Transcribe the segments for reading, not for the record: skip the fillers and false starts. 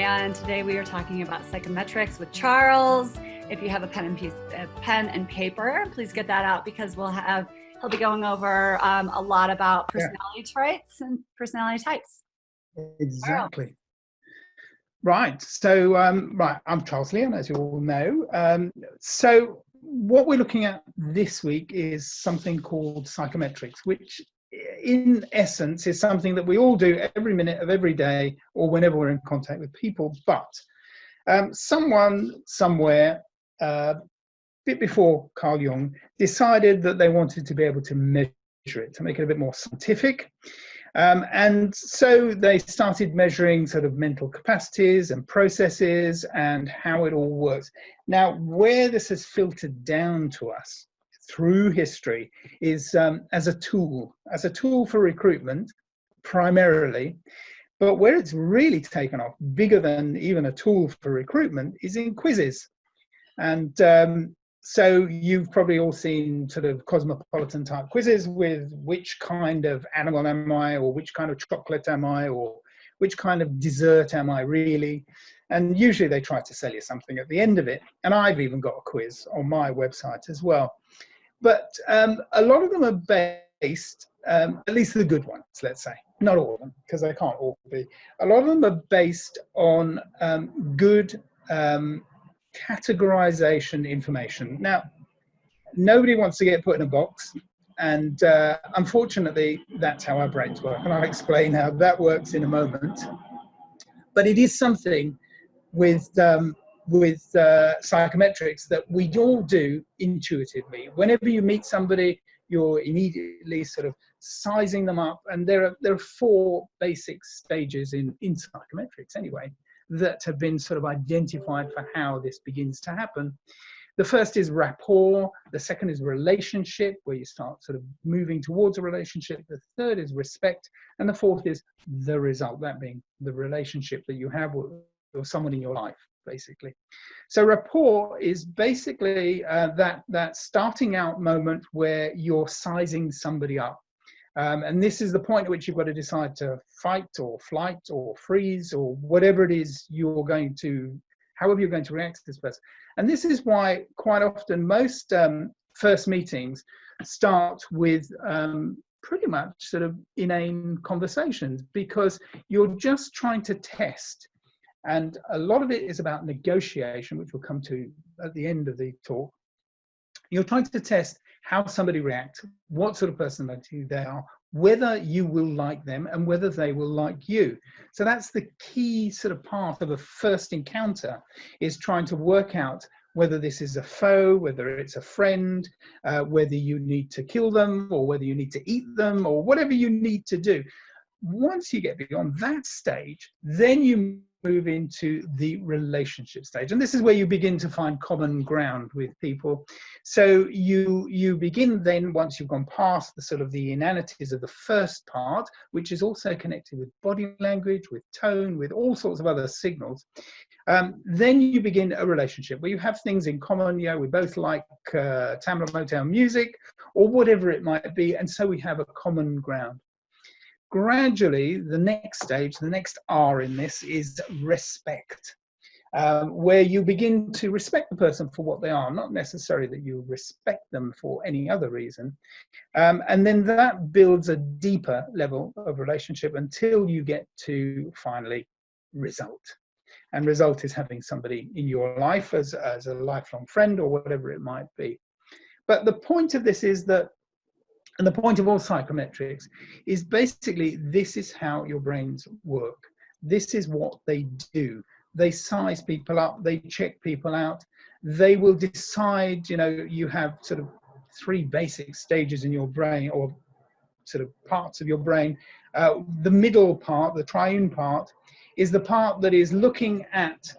and today we are talking about psychometrics with Charles. If you have a pen and paper, please get that out because he'll be going over a lot about personality traits and personality types. Exactly. Charles. Right. So, I'm Charles Leon, as you all know. So what we're looking at this week is something called psychometrics, which in essence is something that we all do every minute of every day or whenever we're in contact with people. But someone somewhere, a bit before Karl Jung, decided that they wanted to be able to measure it, to make it a bit more scientific. And so they started measuring sort of mental capacities and processes and how it all works. Now, where this has filtered down to us through history is as a tool for recruitment, primarily. But where it's really taken off, bigger than even a tool for recruitment, is in quizzes. And so you've probably all seen sort of cosmopolitan type quizzes with which kind of animal am I, or which kind of chocolate am I, or which kind of dessert am I really? And usually they try to sell you something at the end of it. And I've even got a quiz on my website as well. But a lot of them are based, at least the good ones, let's say, not all of them, because they can't all be. A lot of them are based on good categorization information. Now, nobody wants to get put in a box, and unfortunately, that's how our brains work, and I'll explain how that works in a moment. But it is something with psychometrics that we all do intuitively. Whenever you meet somebody, you're immediately sort of sizing them up, and there are four basic stages in psychometrics anyway that have been sort of identified for how this begins to happen. The first is rapport, the second is relationship, where you start sort of moving towards a relationship, the third is respect, and the fourth is the result, that being the relationship that you have with someone in your life, basically. So rapport is basically that starting out moment where you're sizing somebody up. And this is the point at which you've got to decide to fight or flight or freeze or whatever it is however you're going to react to this person. And this is why quite often most first meetings start with pretty much sort of inane conversations, because you're just trying to test. And a lot of it is about negotiation, which we'll come to at the end of the talk. You're trying to test how somebody reacts, what sort of personality they are, whether you will like them, and whether they will like you. So that's the key sort of part of a first encounter, is trying to work out whether this is a foe, whether it's a friend, whether you need to kill them, or whether you need to eat them, or whatever you need to do. Once you get beyond that stage, then you move into the relationship stage, and this is where you begin to find common ground with people. So you begin then, once you've gone past the sort of the inanities of the first part, which is also connected with body language, with tone, with all sorts of other signals, then you begin a relationship where you have things in common. We both like Tamla Motown music, or whatever it might be, and so we have a common ground. Gradually, the next stage, the next R in this, is respect, where you begin to respect the person for what they are, not necessarily that you respect them for any other reason. And then that builds a deeper level of relationship until you get to, finally, result. And result is having somebody in your life as a lifelong friend or whatever it might be. But the point of this is that, and the point of all psychometrics is basically, this is how your brains work. This is what they do. They size people up, they check people out. They will decide, you have sort of three basic stages in your brain, or sort of parts of your brain. The middle part, the triune part, is the part that is looking at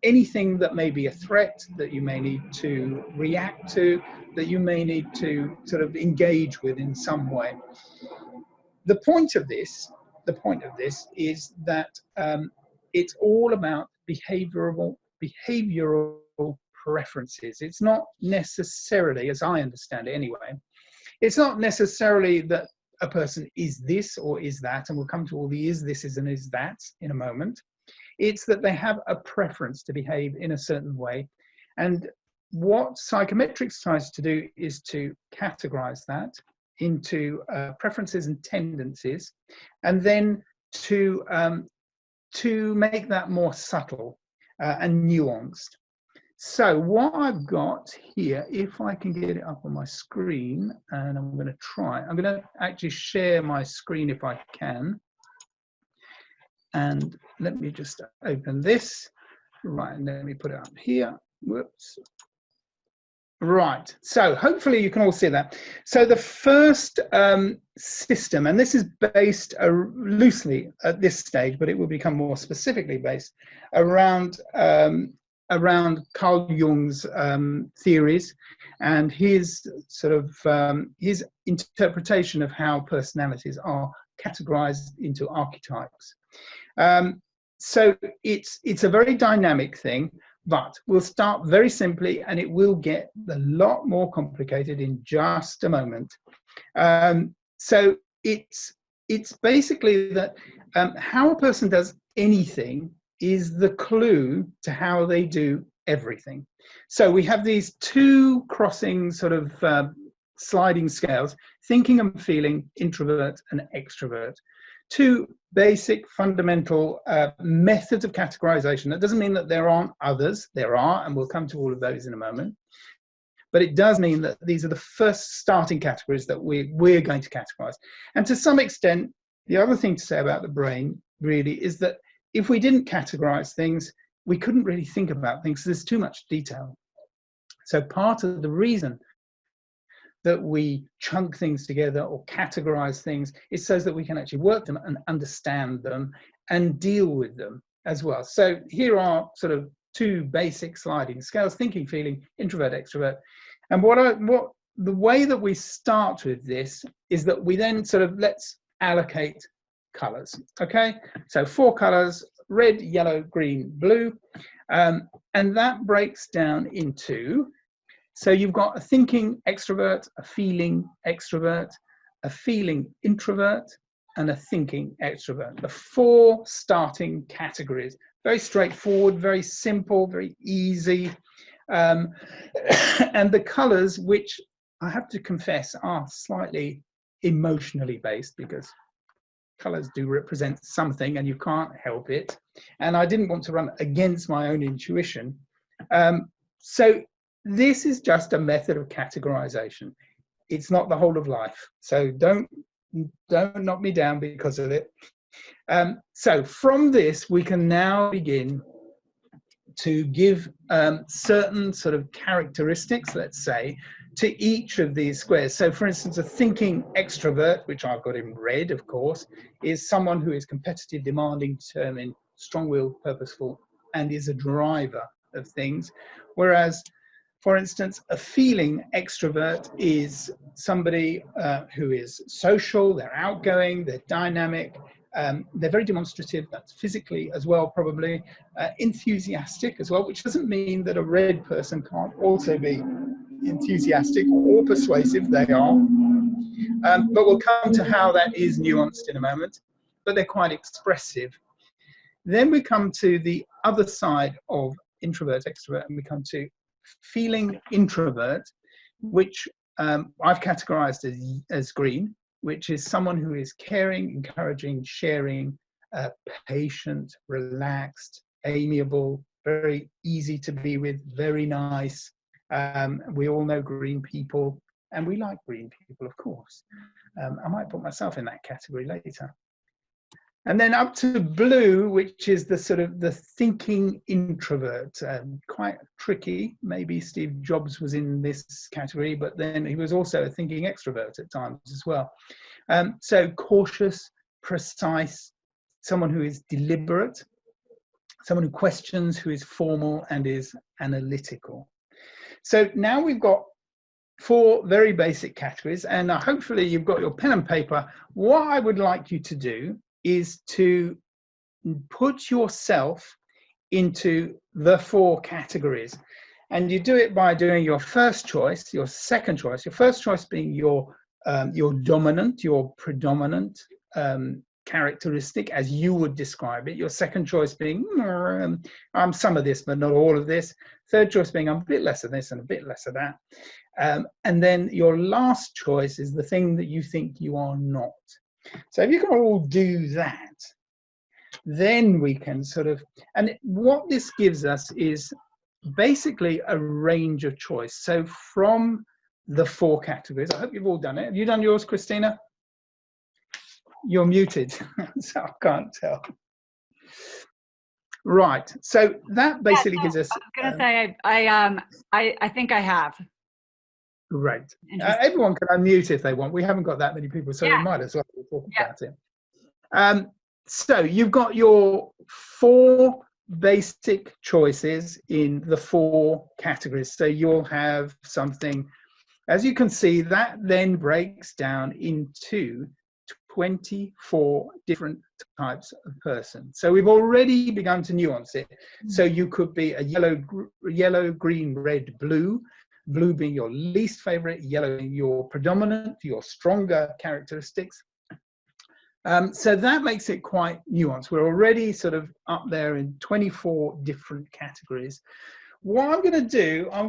anything that may be a threat, that you may need to react to, that you may need to sort of engage with in some way. The point of this is that it's all about behavioral preferences. It's not necessarily, as I understand it anyway, it's not necessarily that a person is this or is that, and we'll come to all the is, this, is, and is that in a moment. It's that they have a preference to behave in a certain way. And what psychometrics tries to do is to categorize that into preferences and tendencies, and then to make that more subtle and nuanced. So what I've got here, if I can get it up on my screen, and I'm going to actually share my screen if I can. And let me just open this. Right, and let me put it up here. Whoops. Right, so hopefully you can all see that. So the first system, and this is based loosely at this stage, but it will become more specifically based around Karl Jung's theories and his sort of his interpretation of how personalities are categorized into archetypes. So it's a very dynamic thing, but we'll start very simply and it will get a lot more complicated in just a moment. So it's basically that how a person does anything is the clue to how they do everything. So we have these two crossing sort of sliding scales, thinking and feeling, introvert and extrovert. Two basic fundamental methods of categorization. That doesn't mean that there aren't others. There are, and we'll come to all of those in a moment. But it does mean that these are the first starting categories that we're going to categorize. And to some extent, the other thing to say about the brain really is that if we didn't categorize things, we couldn't really think about things. There's too much detail. So part of the reason that we chunk things together or categorize things is so that we can actually work them and understand them and deal with them as well. So here are sort of two basic sliding scales: thinking, feeling, introvert, extrovert. And the way that we start with this is that we then sort of let's allocate colors. Okay, so 4 colors: red, yellow, green, blue, and that breaks down into, so you've got a thinking extrovert, a feeling extrovert, a feeling introvert, and a thinking extrovert. The 4 starting categories. Very straightforward, very simple, very easy. And the colors, which I have to confess are slightly emotionally based, because colors do represent something and you can't help it. And I didn't want to run against my own intuition. So this is just a method of categorization. It's not the whole of life. So don't knock me down because of it. So from this, we can now begin to give certain sort of characteristics, let's say, to each of these squares. So for instance, a thinking extrovert, which I've got in red, of course, is someone who is competitive, demanding, determined, strong-willed, purposeful, and is a driver of things. Whereas, for instance, a feeling extrovert is somebody who is social, they're outgoing, they're dynamic, they're very demonstrative, that's physically as well, probably, enthusiastic as well, which doesn't mean that a red person can't also be enthusiastic or persuasive. They are. But we'll come to how that is nuanced in a moment, but they're quite expressive. Then we come to the other side of introvert, extrovert, and we come to feeling introvert, which I've categorized as green, which is someone who is caring, encouraging, sharing, patient, relaxed, amiable, very easy to be with, very nice. We all know green people, and we like green people, of course. I might put myself in that category later. And then up to blue, which is the sort of the thinking introvert, quite tricky. Maybe Steve Jobs was in this category, but then he was also a thinking extrovert at times as well. So cautious, precise, someone who is deliberate, someone who questions, who is formal and is analytical. So now we've got 4 very basic categories, and hopefully you've got your pen and paper. What I would like you to do is to put yourself into the 4 categories. And you do it by doing your first choice, your second choice, your first choice being your dominant, your predominant characteristic as you would describe it. Your second choice being, I'm some of this, but not all of this. Third choice being, I'm a bit less of this and a bit less of that. And then your last choice is the thing that you think you are not. So if you can all do that, then we can sort of, and what this gives us is basically a range of choice. So from the 4 categories, I hope you've all done it. Have you done yours, Christina? You're muted, so I can't tell. Right, so that basically gives us. I was going to say, I think I have. Great. Everyone can unmute if they want. We haven't got that many people, so we might as well talk about it. So you've got your 4 basic choices in the 4 categories. So you'll have something, as you can see, that then breaks down into 24 different types of person. So we've already begun to nuance it. So you could be a yellow, green, red, blue. Blue being your least favorite, yellow being your predominant, your stronger characteristics. So that makes it quite nuanced. We're already sort of up there in 24 different categories. What I'm going to do, I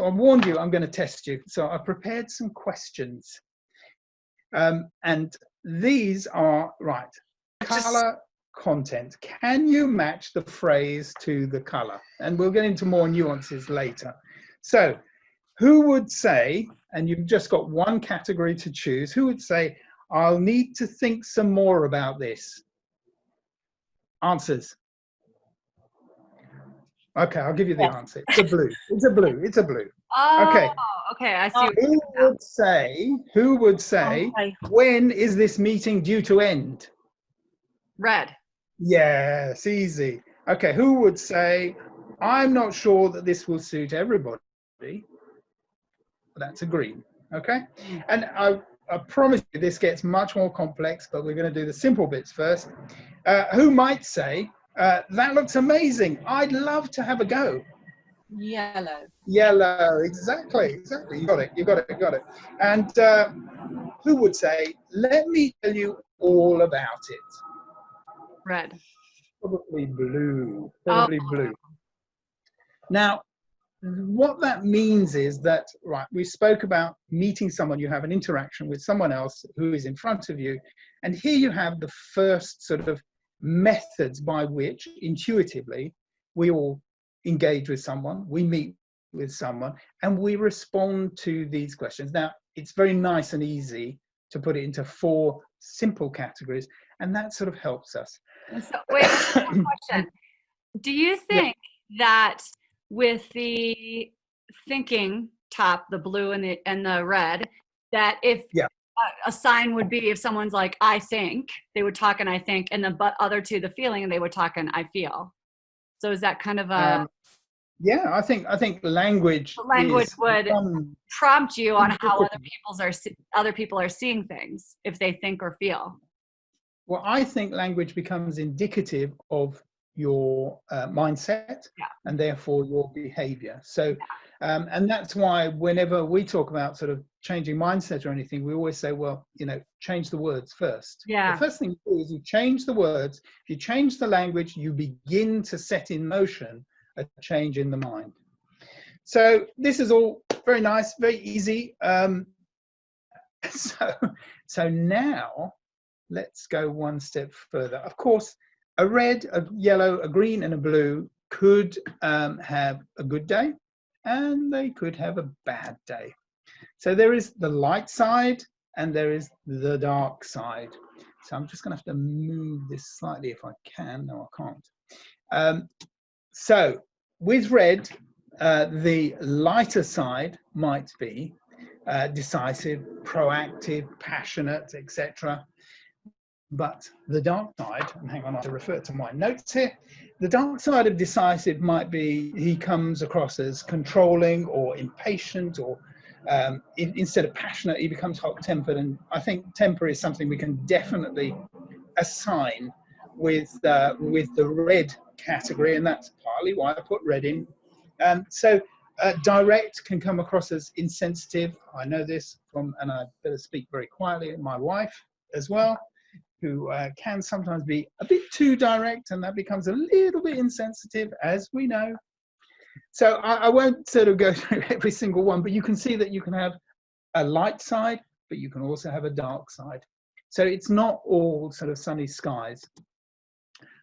warned you, I'm going to test you. So I prepared some questions. And these are, color content. Can you match the phrase to the color? And we'll get into more nuances later. So who would say, and you've just got one category to choose, who would say, I'll need to think some more about this? Answers. Okay, I'll give you the answer. It's a blue. It's a blue. It's a blue. Oh, okay. Okay, I see. Who would say, when is this meeting due to end? Red. Yes, easy. Okay, who would say, I'm not sure that this will suit everybody? That's a green. Okay, and I promise you this gets much more complex, but we're going to do the simple bits first. Who might say, that looks amazing, I'd love to have a go? Yellow. Yellow, exactly. You got it. And who would say, let me tell you all about it? Red. Probably blue. Blue. Now, what that means is that, we spoke about meeting someone, you have an interaction with someone else who is in front of you, and here you have the first sort of methods by which intuitively we all engage with someone, we meet with someone, and we respond to these questions. Now, it's very nice and easy to put it into 4 simple categories, and that sort of helps us. So, wait, one question. Do you think that with the thinking top, the blue and the red, that if a sign would be if someone's like, I think, they would talk and I think, and the other 2, the feeling, they would talk and I feel. So is that kind of a... I think language would prompt you on how other people are seeing things if they think or feel. Well, I think language becomes indicative of your mindset and therefore your behavior. So, and that's why whenever we talk about sort of changing mindset or anything, we always say, well, change the words first. The first thing you do is you change the words. If you change the language, you begin to set in motion a change in the mind. So this is all very nice, very easy. So now let's go one step further. Of course, a red, a yellow, a green, and a blue could have a good day, and they could have a bad day. So there is the light side, and there is the dark side. So I'm just going to have to move this slightly if I can. No, I can't. So with red, the lighter side might be decisive, proactive, passionate, etc. But the dark side, and hang on, I have to refer to my notes here. The dark side of decisive might be he comes across as controlling or impatient, or instead of passionate, he becomes hot-tempered. And I think temper is something we can definitely assign with the red category, and that's partly why I put red in. So direct can come across as insensitive. I know this from, and I better speak very quietly, my wife as well. who can sometimes be a bit too direct, and that becomes a little bit insensitive, as we know. So I won't sort of go through every single one, but you can see that you can have a light side, but you can also have a dark side. So it's not all sort of sunny skies.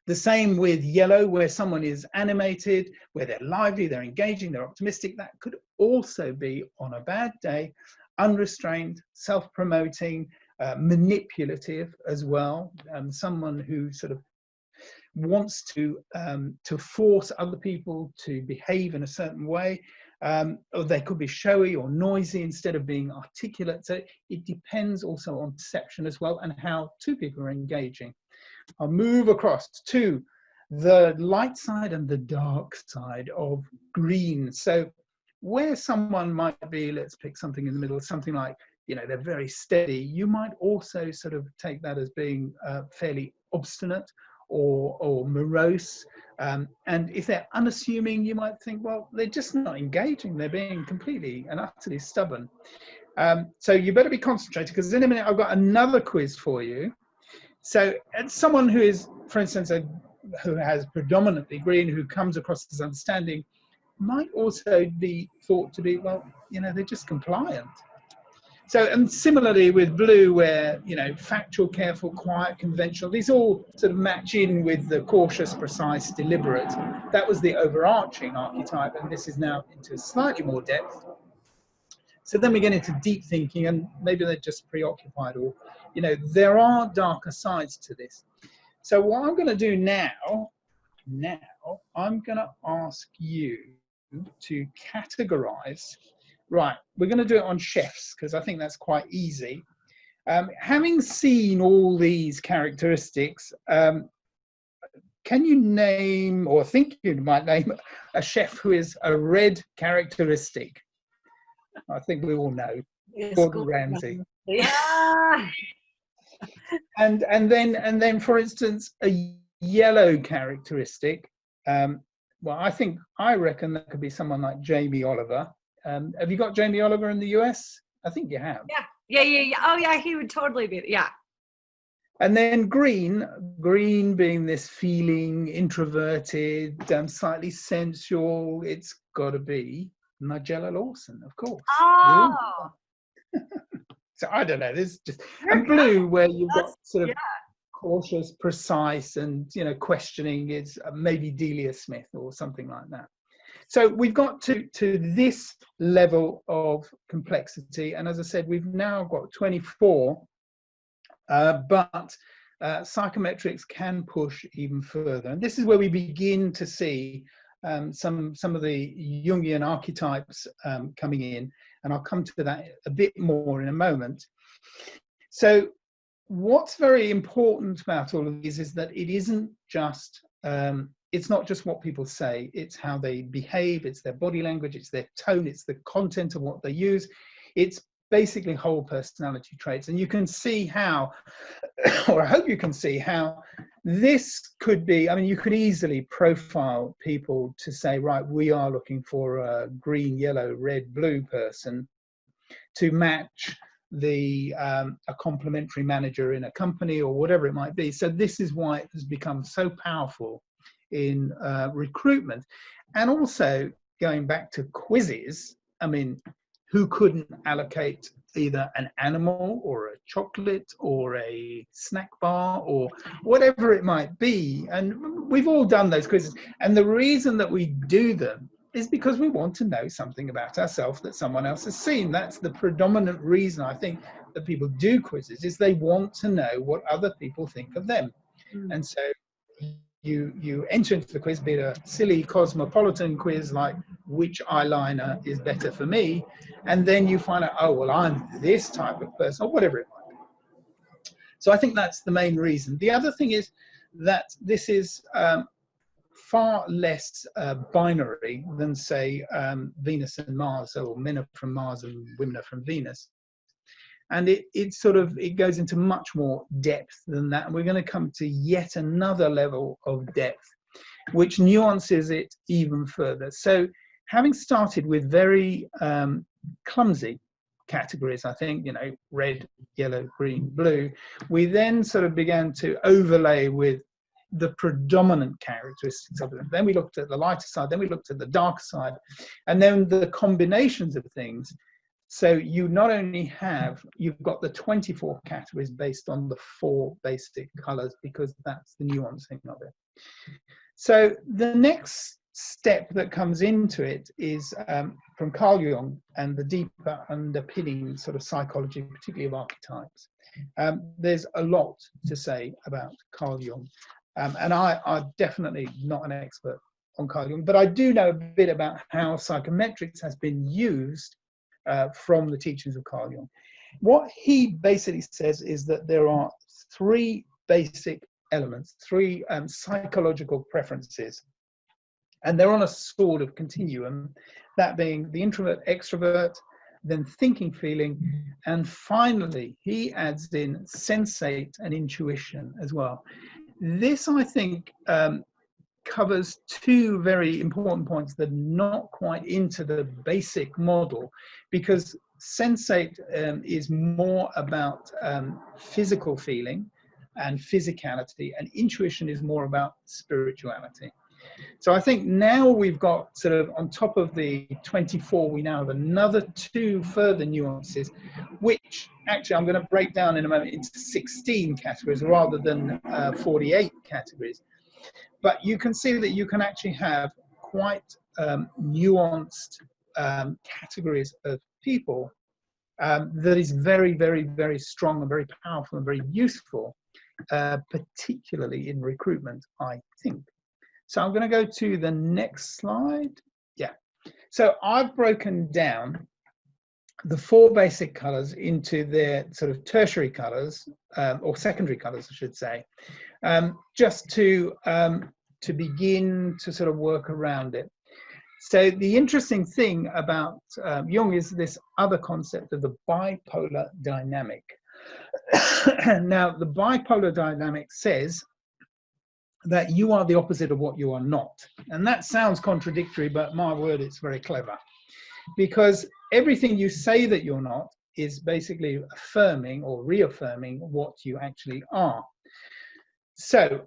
The same with yellow, where someone is animated, where they're lively, they're engaging, they're optimistic. That could also be, on a bad day, unrestrained, self-promoting, manipulative as well. Someone who sort of wants to force other people to behave in a certain way. Or they could be showy or noisy instead of being articulate. So it depends also on perception as well, and how two people are engaging. I'll move across to the light side and the dark side of green. So where someone might be, let's pick something in the middle, something like, you know, they're very steady. You might also sort of take that as being fairly obstinate or morose. And if they're unassuming, you might think, well, they're just not engaging. They're being completely and utterly stubborn. So you better be concentrated, because in a minute I've got another quiz for you. So as someone who is, for instance, who has predominantly green, who comes across as understanding, might also be thought to be, well, you know, they're just compliant. So, and similarly with blue, where, you know, factual, careful, quiet, conventional, these all sort of match in with the cautious, precise, deliberate. That was the overarching archetype, and this is now into slightly more depth. So then we get into deep thinking, and maybe they're just preoccupied, or, you know, there are darker sides to this. So what I'm going to do now, I'm going to ask you to categorize. Right, we're going to do it on chefs, because I think that's quite easy. Having seen all these characteristics, can you name, or think you might name, a chef who is a red characteristic? I think we all know, Gordon Ramsay. Yeah. And then, for instance, a yellow characteristic. Well, I reckon that could be someone like Jamie Oliver. Have you got Jamie Oliver in the US? I think you have. Yeah. Oh, yeah, he would totally be. Yeah. And then green being this feeling, introverted, slightly sensual. It's got to be Nigella Lawson, of course. Oh. So I don't know. This just and blue, where you've got sort of yeah. cautious, precise, and, you know, questioning, is maybe Delia Smith or something like that. So we've got to this level of complexity, and as I said, we've now got 24, but psychometrics can push even further, and this is where we begin to see some of the Jungian archetypes coming in, and I'll come to that a bit more in a moment. So what's very important about all of these is that it isn't just it's not just what people say, it's how they behave, it's their body language, it's their tone, it's the content of what they use. It's basically whole personality traits. And you can see how, or I hope you can see how this could be, I mean, you could easily profile people to say, right, we are looking for a green, yellow, red, blue person to match a complementary manager in a company or whatever it might be. So this is why it has become so powerful in recruitment. And also going back to quizzes, I mean, who couldn't allocate either an animal or a chocolate or a snack bar or whatever it might be? And we've all done those quizzes, and the reason that we do them is because we want to know something about ourselves that someone else has seen. That's the predominant reason I think that people do quizzes, is they want to know what other people think of them. And so you enter into the quiz, be it a silly cosmopolitan quiz like which eyeliner is better for me, and then you find out, oh, well, I'm this type of person, or whatever it might be. So I think that's the main reason. The other thing is that this is far less binary than, say, Venus and Mars, or men are from Mars and women are from Venus. And it goes into much more depth than that. And we're going to come to yet another level of depth, which nuances it even further. So having started with very clumsy categories, I think, you know, red, yellow, green, blue, we then sort of began to overlay with the predominant characteristics of it. Then we looked at the lighter side, then we looked at the darker side, and then the combinations of things. So you not only have, you've got the 24 categories based on the 4 basic colors, because that's the nuancing of it. So the next step that comes into it is from Karl Jung and the deeper underpinning sort of psychology, particularly of archetypes. There's a lot to say about Karl Jung. And I'm definitely not an expert on Karl Jung, but I do know a bit about how psychometrics has been used from the teachings of Karl Jung. What he basically says is that there are 3 basic elements, 3 psychological preferences, and they're on a sort of continuum, that being the introvert, extrovert, then thinking, feeling, and finally he adds in sensate and intuition as well. This, I think, covers 2 very important points that are not quite into the basic model, because sensate is more about physical feeling and physicality, and intuition is more about spirituality. So I think now we've got sort of on top of the 24, we now have another 2 further nuances, which actually I'm going to break down in a moment into 16 categories rather than 48 categories. But you can see that you can actually have quite nuanced categories of people that is very, very, very strong and very powerful and very useful, particularly in recruitment, I think. So I'm going to go to the next slide. Yeah. So I've broken down the 4 basic colors into their sort of tertiary colors, or secondary colors, I should say, just to begin to sort of work around it. So the interesting thing about Jung is this other concept of the bipolar dynamic. Now, the bipolar dynamic says that you are the opposite of what you are not. And that sounds contradictory, but my word, it's very clever. Because everything you say that you're not is basically affirming or reaffirming what you actually are. So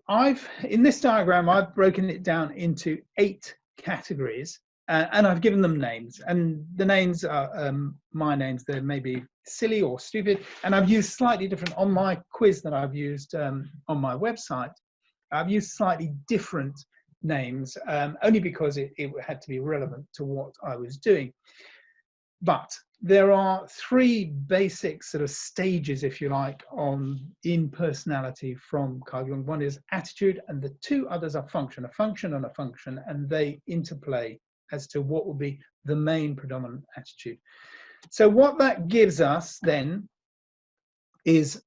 in this diagram, I've broken it down into 8 categories, and I've given them names. And the names are my names. They may be silly or stupid. And I've used slightly different, on my quiz that I've used on my website, I've used slightly different names, only because it had to be relevant to what I was doing. But there are 3 basic sort of stages, if you like, in personality from Karl Jung. One is attitude, and the 2 others are function, a function and a function, and they interplay as to what will be the main predominant attitude. So what that gives us then is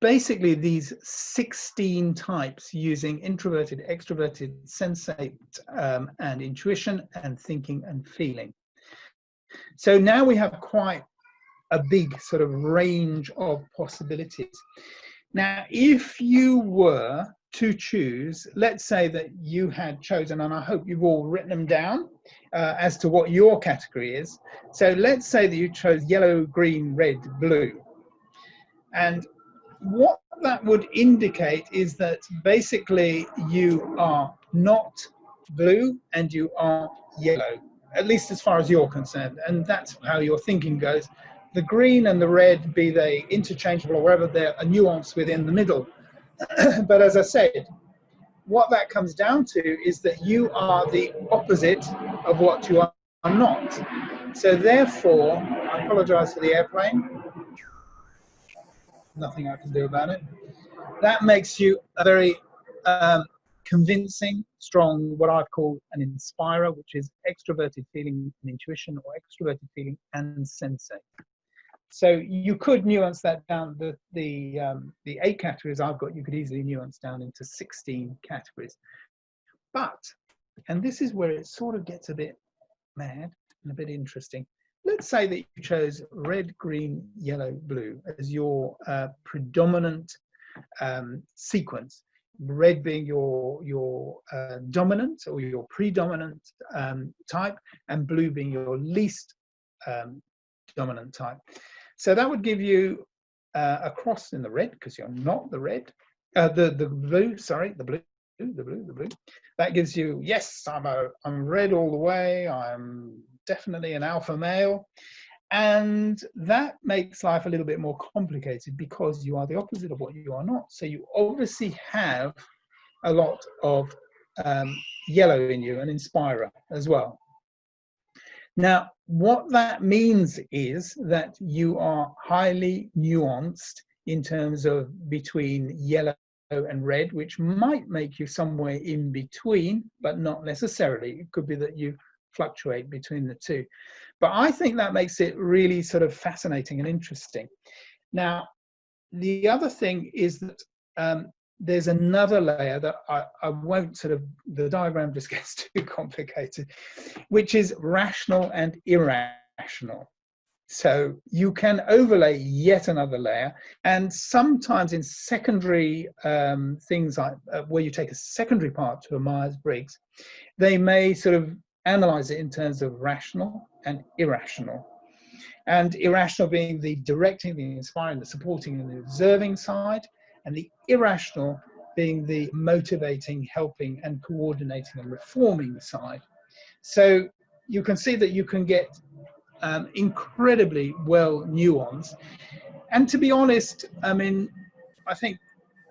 basically these 16 types using introverted, extroverted, sensate, and intuition, and thinking and feeling. So now we have quite a big sort of range of possibilities. Now, if you were to choose, let's say that you had chosen, and I hope you've all written them down as to what your category is. So let's say that you chose yellow, green, red, blue. And what that would indicate is that basically you are not blue and you are yellow, at least as far as you're concerned. And that's how your thinking goes. The green and the red, be they interchangeable or wherever, they're a nuance within the middle. But as I said, what that comes down to is that you are the opposite of what you are not. So therefore, I apologize for the airplane. Nothing I can do about it. That makes you a very convincing, strong, what I've called an inspirer, which is extroverted feeling and intuition, or extroverted feeling and sensate. So you could nuance that down. The 8 categories I've got, you could easily nuance down into 16 categories. But, and this is where it sort of gets a bit mad and a bit interesting. Let's say that you chose red, green, yellow, blue as your predominant sequence. Red being your dominant or your predominant type, and blue being your least dominant type. So that would give you a cross in the red, because you're not the red. The blue, sorry, the blue. That gives you, yes, I'm red all the way. I'm definitely an alpha male. And that makes life a little bit more complicated, because you are the opposite of what you are not. So you obviously have a lot of yellow in you, an inspirer as well. Now, what that means is that you are highly nuanced in terms of between yellow and red, which might make you somewhere in between, but not necessarily. It could be that you fluctuate between the two. But I think that makes it really sort of fascinating and interesting. Now, the other thing is that there's another layer that I won't sort of, the diagram just gets too complicated, which is rational and irrational. So you can overlay yet another layer, and sometimes in secondary things like where you take a secondary part to a Myers-Briggs, they may sort of analyze it in terms of rational and irrational. And irrational being the directing, the inspiring, the supporting, and the observing side, and the irrational being the motivating, helping, and coordinating and reforming side. So you can see that you can get incredibly well nuanced. And to be honest, I mean, I think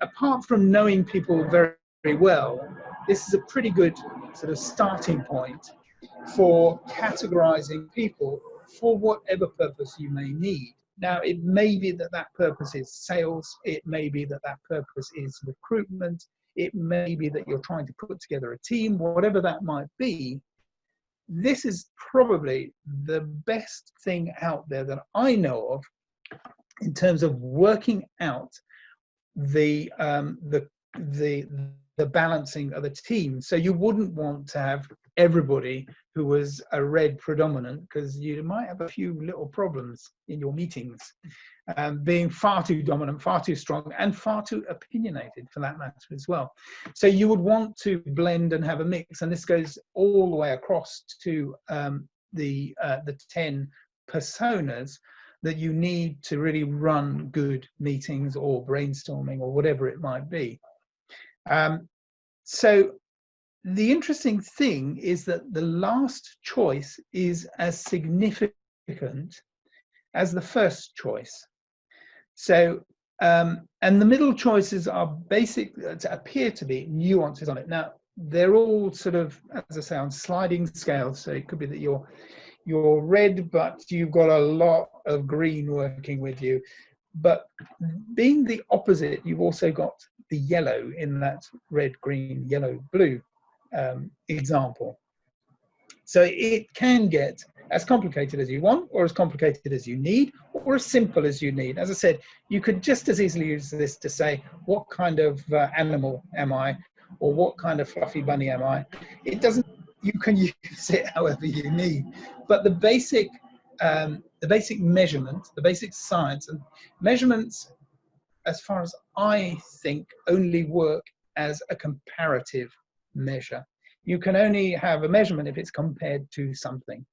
apart from knowing people very, very well, this is a pretty good sort of starting point for categorizing people for whatever purpose you may need. Now, it may be that that purpose is sales. It may be that that purpose is recruitment. It may be that you're trying to put together a team, whatever that might be. This is probably the best thing out there that I know of in terms of working out the balancing of a team. So you wouldn't want to have everybody who was a red predominant, because you might have a few little problems in your meetings, being far too dominant, far too strong, and far too opinionated for that matter as well. So you would want to blend and have a mix, and this goes all the way across to the 10 personas that you need to really run good meetings or brainstorming or whatever it might be. So the interesting thing is that the last choice is as significant as the first choice. So, and the middle choices are basic, appear to be nuances on it. Now, they're all sort of, as I say, on sliding scales. So it could be that you're red, but you've got a lot of green working with you. But being the opposite, you've also got the yellow in that red, green, yellow, blue example. So it can get as complicated as you want, or as complicated as you need, or as simple as you need. As I said, you could just as easily use this to say, what kind of animal am I, or what kind of fluffy bunny am I? It doesn't, you can use it however you need. But the basic measurement, the basic science, and measurements, as far as I think, only work as a comparative measure. You can only have a measurement if it's compared to something.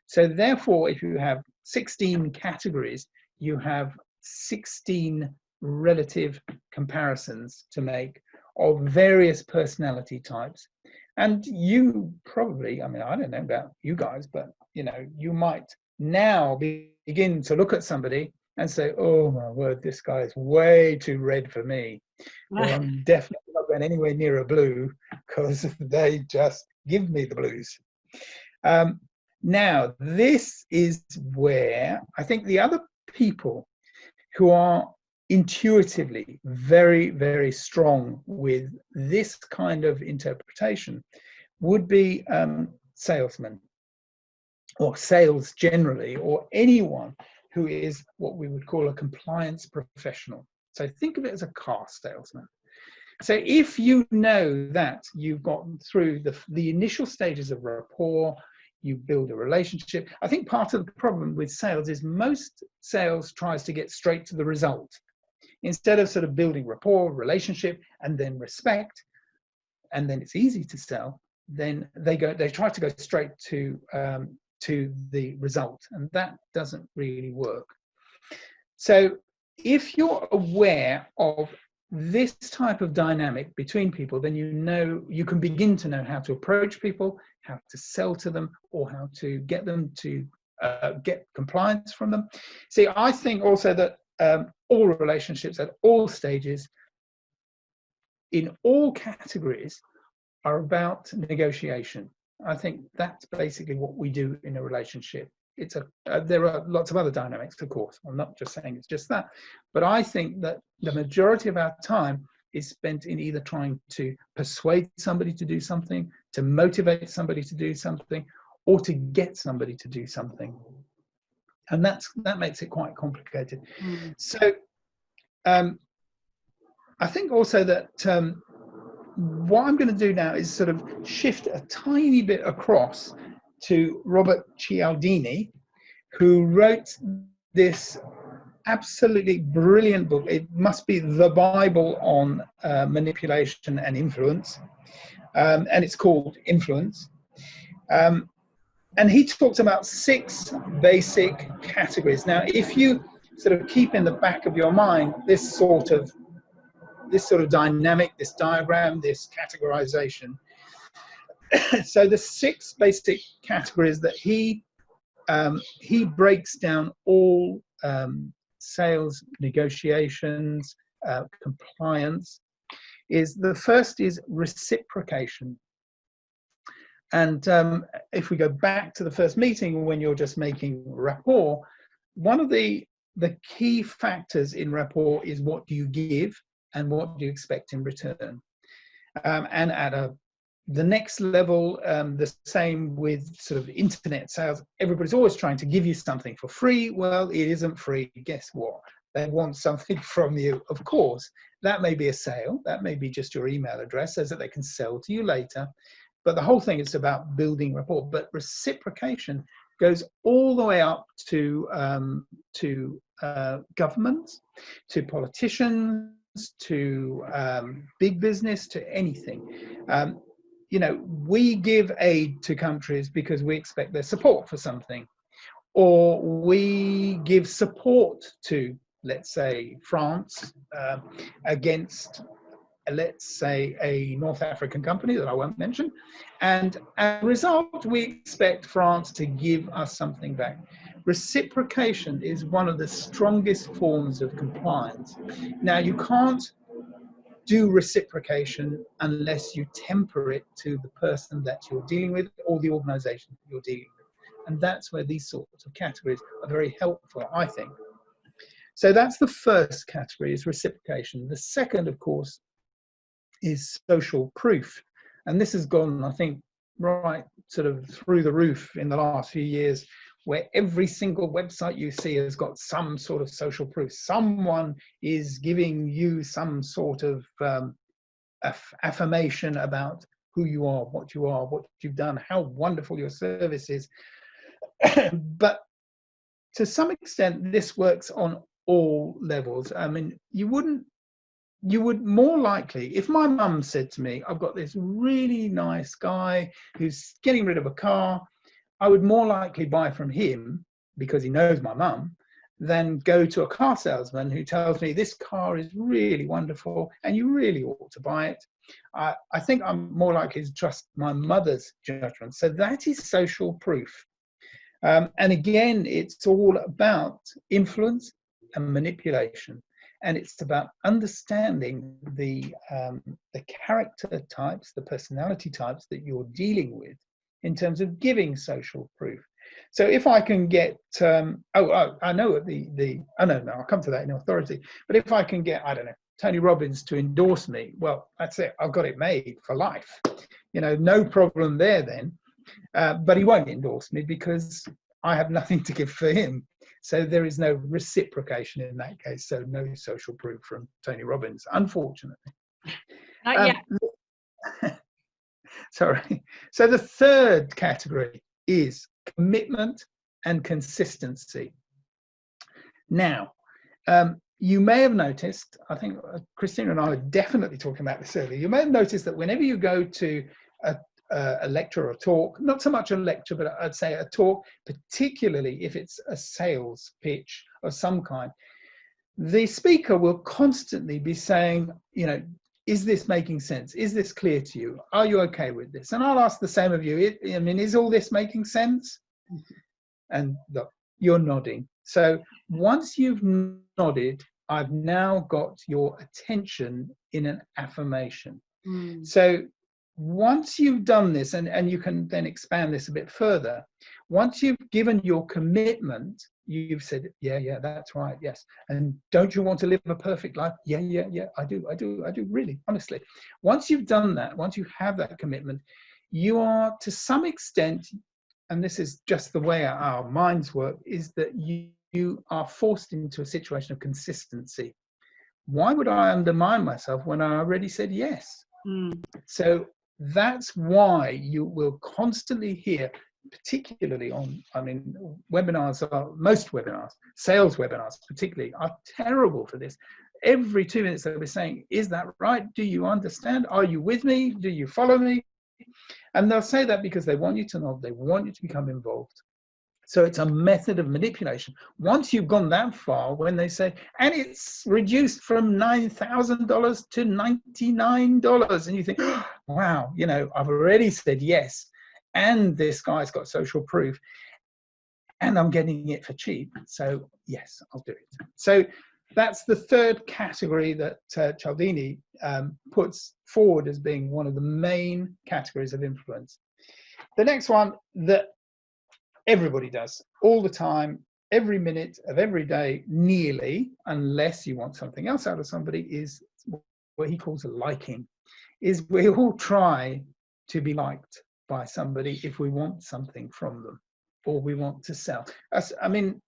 So therefore, if you have 16 categories, you have 16 relative comparisons to make of various personality types. And you probably, I mean, I don't know about you guys, but you know, you might now begin to look at somebody and say, oh my word, this guy is way too red for me. Or I'm definitely not going anywhere near a blue, because they just give me the blues. Now, this is where I think the other people who are intuitively very, very strong with this kind of interpretation would be salesmen, or sales generally, or anyone who is what we would call a compliance professional. So think of it as a car salesman. So if you know that you've gotten through the initial stages of rapport, you build a relationship. I think part of the problem with sales is most sales tries to get straight to the result. Instead of sort of building rapport, relationship, and then respect, and then it's easy to sell, then they try to go straight to to the result, and that doesn't really work. So if you're aware of this type of dynamic between people, then you can begin to know how to approach people, how to sell to them, or how to get them to get compliance from them. See, I think also that all relationships at all stages, in all categories, are about negotiation. I think that's basically what we do in a relationship. There are lots of other dynamics, of course. I'm not just saying it's just that, but I think that the majority of our time is spent in either trying to persuade somebody to do something, to motivate somebody to do something, or to get somebody to do something. And that makes it quite complicated. So I think also that what I'm going to do now is sort of shift a tiny bit across to Robert Cialdini, who wrote this absolutely brilliant book. It must be the Bible on manipulation and influence, and it's called Influence. And he talks about 6 basic categories. Now, if you sort of keep in the back of your mind this sort of dynamic, this diagram, this categorization. So the 6 basic categories that he breaks down all sales, negotiations, compliance. The first is reciprocation. And if we go back to the first meeting, when you're just making rapport, one of the key factors in rapport is what do you give and what do you expect in return. And at the next level, the same with sort of internet sales. Everybody's always trying to give you something for free. Well, it isn't free. Guess what? They want something from you. Of course, that may be a sale. That may be just your email address so that they can sell to you later. But the whole thing is about building rapport. But reciprocation goes all the way up to governments, to politicians, to big business, to anything. We give aid to countries because we expect their support for something, or we give support to, let's say, France against, let's say, a North African company that I won't mention, and as a result, we expect France to give us something back. Reciprocation is one of the strongest forms of compliance. Now, you can't do reciprocation unless you temper it to the person that you're dealing with or the organization that you're dealing with. And that's where these sorts of categories are very helpful, I think. So that's the first category, is reciprocation. The second, of course, is social proof. And this has gone, I think, right sort of through the roof in the last few years, where every single website you see has got some sort of social proof. Someone is giving you some sort of affirmation about who you are, what you've done, how wonderful your service is. But to some extent, this works on all levels. I mean, you would more likely, if my mum said to me, I've got this really nice guy who's getting rid of a car, I would more likely buy from him because he knows my mum than go to a car salesman who tells me this car is really wonderful and you really ought to buy it. I think I'm more likely to trust my mother's judgment. So that is social proof. And again, it's all about influence and manipulation. And it's about understanding the character types, the personality types that you're dealing with in terms of giving social proof. So if I can get, I know I'll come to that in authority, but if I can get, I don't know, Tony Robbins to endorse me, well, that's it. I've got it made for life. No problem there then. But he won't endorse me because I have nothing to give for him. So there is no reciprocation in that case. So no social proof from Tony Robbins, unfortunately. Not yet. Sorry. So the third category is commitment and consistency. Now, you may have noticed, I think Christina and I were definitely talking about this earlier, you may have noticed that whenever you go to a lecture or a talk, not so much a lecture, but I'd say a talk, particularly if it's a sales pitch of some kind, the speaker will constantly be saying, you know, is this making sense? Is this clear to you? Are you okay with this? And I'll ask the same of you. I mean, is all this making sense? And look, you're nodding. So once you've nodded, I've now got your attention in an affirmation. So once you've done this, and you can then expand this a bit further, once you've given your commitment, you've said, yeah, that's right, yes. And don't you want to live a perfect life? Yeah, I do, really, honestly. Once you've done that, once you have that commitment, you are to some extent, and this is just the way our minds work, is that you are forced into a situation of consistency. Why would I undermine myself when I already said yes? So that's why you will constantly hear, particularly on, I mean, most webinars, sales webinars particularly, are terrible for this. Every 2 minutes they'll be saying, is that right? Do you understand? Are you with me? Do you follow me? And they'll say that because they want you to nod, they want you to become involved. So it's a method of manipulation. Once you've gone that far, when they say, and it's reduced from $9,000 to $99, and you think, oh, wow, you know, I've already said yes, and this guy's got social proof, and I'm getting it for cheap. So yes, I'll do it. So that's the third category that Cialdini puts forward as being one of the main categories of influence. The next one that everybody does all the time, every minute of every day, nearly, unless you want something else out of somebody, is what he calls liking. Is we all try to be liked by somebody if we want something from them or we want to sell. I mean,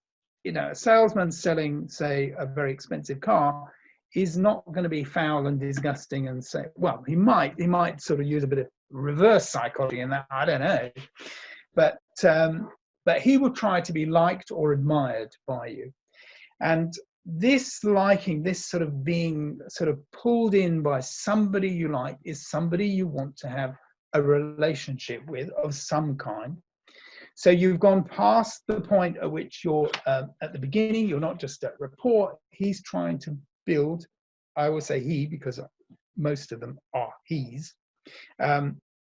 you know, a salesman selling, say, a very expensive car is not going to be foul and disgusting and say, well, he might sort of use a bit of reverse psychology in that, I don't know, but he will try to be liked or admired by you. And this liking, this sort of being sort of pulled in by somebody you like, is somebody you want to have a relationship with of some kind. So you've gone past the point at which you're at the beginning, you're not just at rapport, he's trying to build, I will say he, because most of them are he's,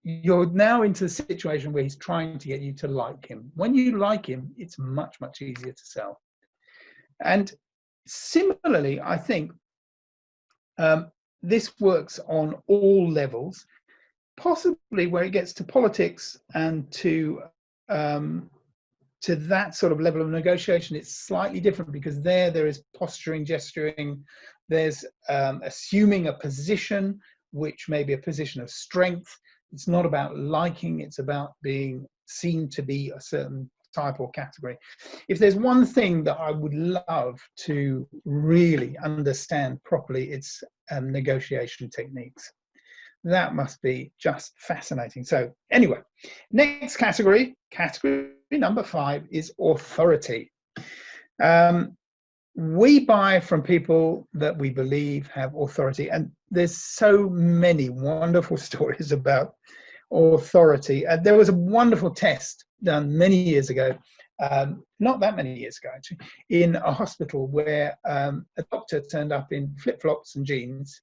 you're now into a situation where he's trying to get you to like him. When you like him, it's much, much easier to sell. And similarly, I think this works on all levels, possibly where it gets to politics and to that sort of level of negotiation. It's slightly different because there is posturing, gesturing, there's assuming a position, which may be a position of strength. It's not about liking, it's about being seen to be a certain type or category. If there's one thing that I would love to really understand properly, it's negotiation techniques. That must be just fascinating. So anyway, next category number 5 is authority. We buy from people that we believe have authority, and there's so many wonderful stories about authority. There was a wonderful test done many years ago, not that many years ago actually, in a hospital where a doctor turned up in flip-flops and jeans,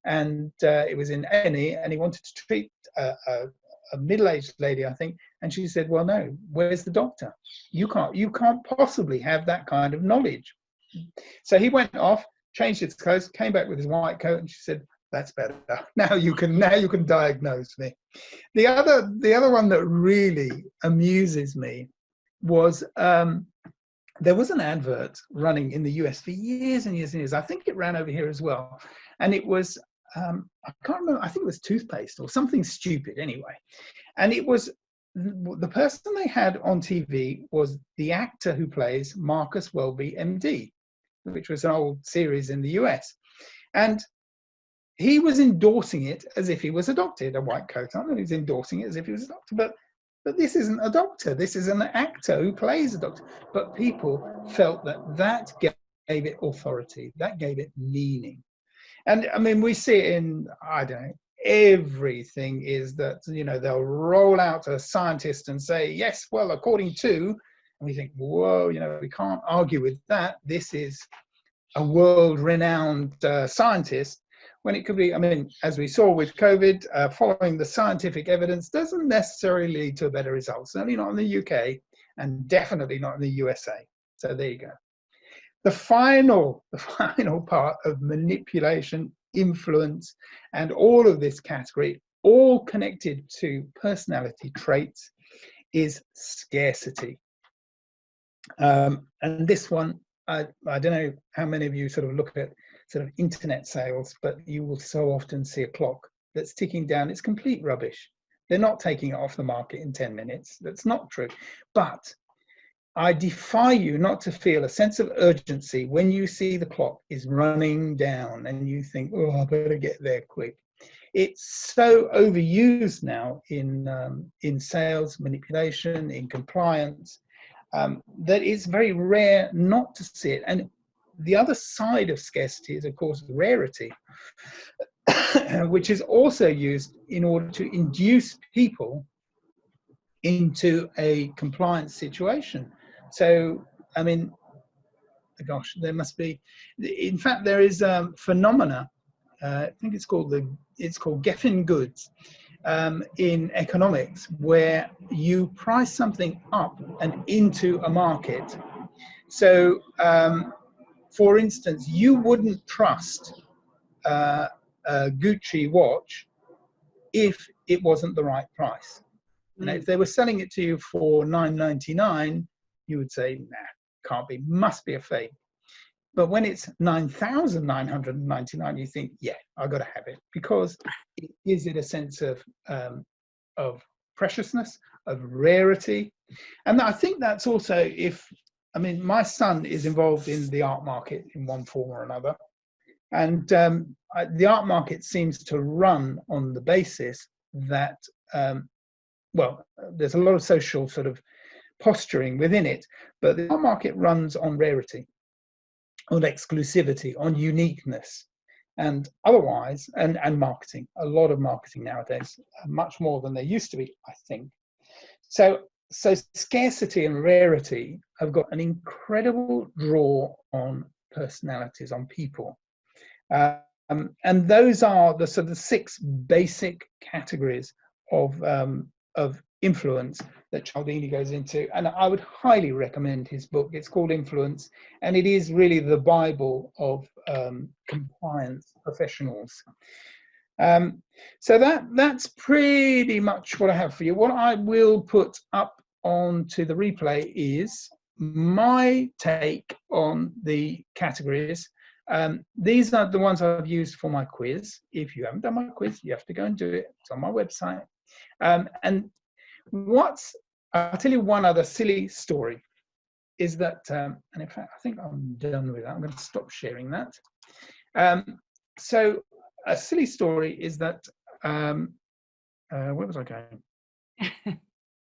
and it was in A&E, and he wanted to treat a middle-aged lady, I think, and she said, well, no, where's the doctor? You can't possibly have that kind of knowledge. So he went off, changed his clothes, came back with his white coat, and she said, that's better. Now you can diagnose me. The other one that really amuses me was there was an advert running in the US for years and years and years. I think it ran over here as well. And it was, I can't remember, I think it was toothpaste or something stupid anyway. And it was, the person they had on TV was the actor who plays Marcus Welby, MD, which was an old series in the US. And he was endorsing it as if he was a doctor. He had a white coat on, and he was endorsing it as if he was a doctor. But this isn't a doctor. This is an actor who plays a doctor. But people felt that gave it authority. That gave it meaning. And I mean, we see it in, I don't know, everything is that, you know, they'll roll out a scientist and say, yes, well, according to, and we think, whoa, you know, we can't argue with that. This is a world-renowned scientist, when it could be, I mean, as we saw with COVID, following the scientific evidence doesn't necessarily lead to a better result, certainly not in the UK and definitely not in the USA. So there you go. The final part of manipulation, influence, and all of this category, all connected to personality traits, is scarcity. And this one, I don't know how many of you sort of look at sort of internet sales, but you will so often see a clock that's ticking down. It's complete rubbish. They're not taking it off the market in 10 minutes. That's not true. But I defy you not to feel a sense of urgency when you see the clock is running down and you think, oh, I better get there quick. It's so overused now in sales, manipulation, in compliance, that it's very rare not to see it. And the other side of scarcity is, of course, rarity, which is also used in order to induce people into a compliance situation. So, I mean, gosh, there must be, in fact, there is a phenomena, I think it's called Geffen goods in economics, where you price something up and into a market. So, for instance, you wouldn't trust a Gucci watch if it wasn't the right price. And if they were selling it to you for $9.99, you would say, nah, can't be, must be a fake. But when it's $9,999, you think, yeah, I've got to have it, because it gives it a sense of preciousness, of rarity. And I think that's also, I mean, my son is involved in the art market in one form or another. And the art market seems to run on the basis that, well, there's a lot of social sort of posturing within it, but the art market runs on rarity, on exclusivity, on uniqueness, and otherwise, and marketing, a lot of marketing nowadays, much more than there used to be, I think. So scarcity and rarity have got an incredible draw on personalities, on people. And those are the sort of 6 basic categories of influence that Cialdini goes into, and I would highly recommend his book. It's called Influence, and it is really the Bible of compliance professionals. So that's pretty much what I have for you. What I will put up onto the replay is my take on the categories. These are the ones I've used for my quiz. If you haven't done my quiz, you have to go and do it. It's on my website. And I'll tell you one other silly story, is that, and in fact, I think I'm done with that. I'm going to stop sharing that. So a silly story is that, where was I going?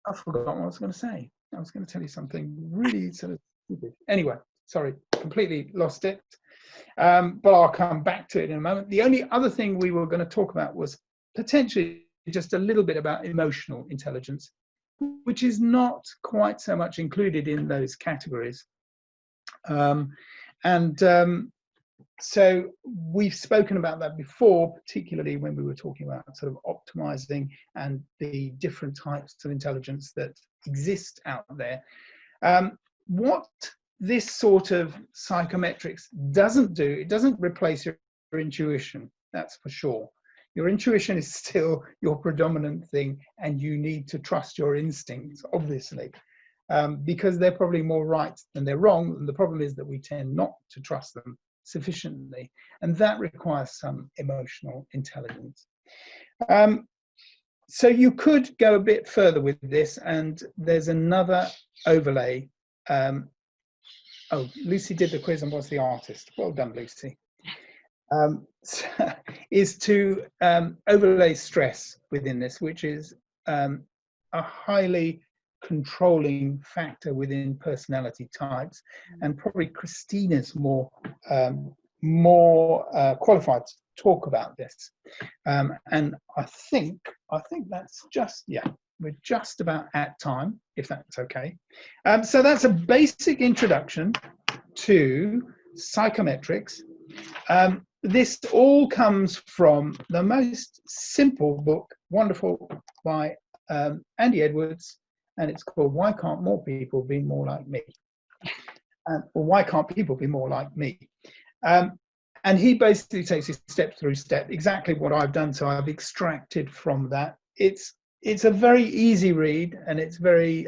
I've forgotten what I was going to say. I was going to tell you something really sort of stupid. Anyway, sorry, completely lost it. But I'll come back to it in a moment. The only other thing we were going to talk about was potentially just a little bit about emotional intelligence, which is not quite so much included in those categories. So we've spoken about that before, particularly when we were talking about sort of optimizing and the different types of intelligence that exist out there. What this sort of psychometrics doesn't do, it doesn't replace your intuition, that's for sure. Your intuition is still your predominant thing, and you need to trust your instincts, obviously, because they're probably more right than they're wrong. And the problem is that we tend not to trust them sufficiently, and that requires some emotional intelligence. So you could go a bit further with this, and there's another overlay. Oh, Lucy did the quiz and was the artist. Well done, Lucy. Is to overlay stress within this, which is a highly controlling factor within personality types, and probably Christina's more qualified talk about this. And I think that's just, yeah, we're just about at time, if that's okay. So that's a basic introduction to psychometrics. This all comes from the most simple book, wonderful, by Andy Edwards, and it's called Why Can't More People Be More Like Me? Or Why Can't People Be More Like Me? And he basically takes it step through step, exactly what I've done. So I've extracted from that. It's a very easy read, and it's very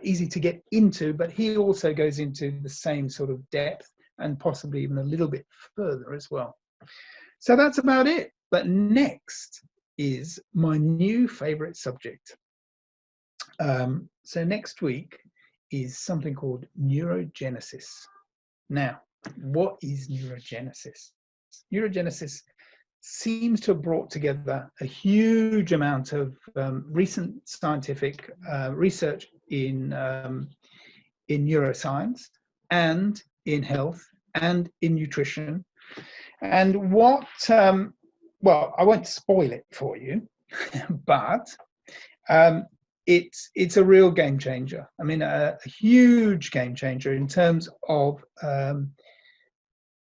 easy to get into, but he also goes into the same sort of depth and possibly even a little bit further as well. So that's about it. But next is my new favorite subject. So next week is something called neurogenesis. Now, what is neurogenesis? Neurogenesis seems to have brought together a huge amount of recent scientific research in neuroscience and in health and in nutrition. And what, well, I won't spoil it for you, but it's a real game changer. I mean, a huge game changer in terms of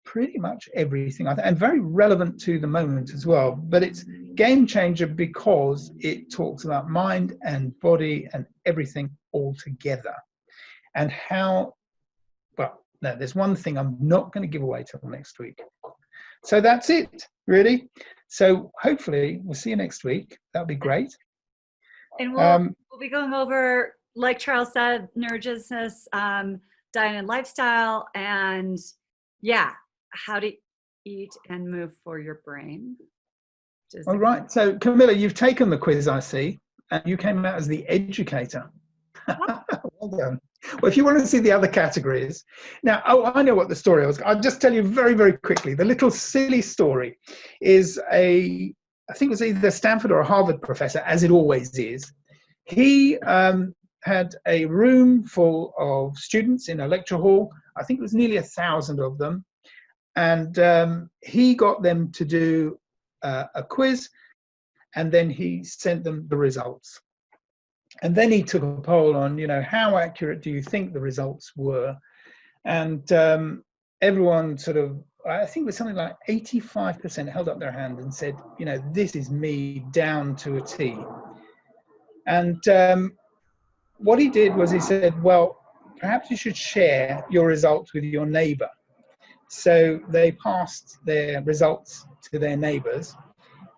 pretty much everything, and very relevant to the moment as well. But it's game changer because it talks about mind and body and everything all together. And how, well, no, there's one thing I'm not going to give away till next week. So that's it, really. So hopefully we'll see you next week. That'll be great. And we'll be going over, like Charles said, neurogenesis, diet and lifestyle, and yeah, how to eat and move for your brain. All right. So Camilla, you've taken the quiz, I see, and you came out as the educator. Well done. Well, if you want to see the other categories. Now, I know what the story was. I'll just tell you very, very quickly. The little silly story is I think it was either Stanford or a Harvard professor, as it always is. He had a room full of students in a lecture hall. I think it was nearly 1,000 of them. And he got them to do a quiz, and then he sent them the results. And then he took a poll on, how accurate do you think the results were? And everyone sort of, I think it was something like 85% held up their hand and said, this is me down to a T. And what he did was he said, well, perhaps you should share your results with your neighbor. So they passed their results to their neighbors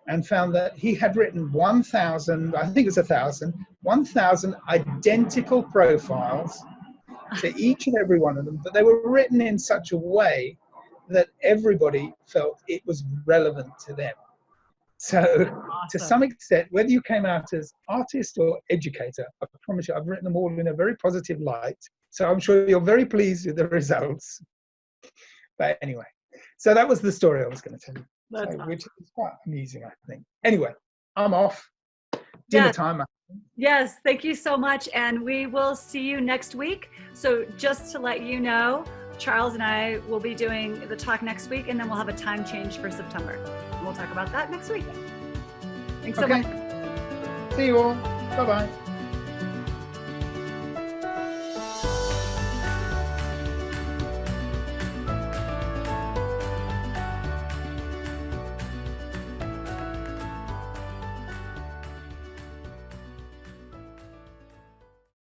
and found that he had written 1,000, I think it's 1,000 identical profiles to each and every one of them, but they were written in such a way that everybody felt it was relevant to them. So awesome. To some extent, whether you came out as artist or educator, I promise you, I've written them all in a very positive light. So I'm sure you're very pleased with the results. But anyway, so that was the story I was going to tell you. So, which is quite amusing, I think. Anyway, I'm off. Dinner time. Yes, thank you so much. And we will see you next week. So just to let you know, Charles and I will be doing the talk next week, and then we'll have a time change for September. And we'll talk about that next week. Thanks so much. See you all. Bye-bye.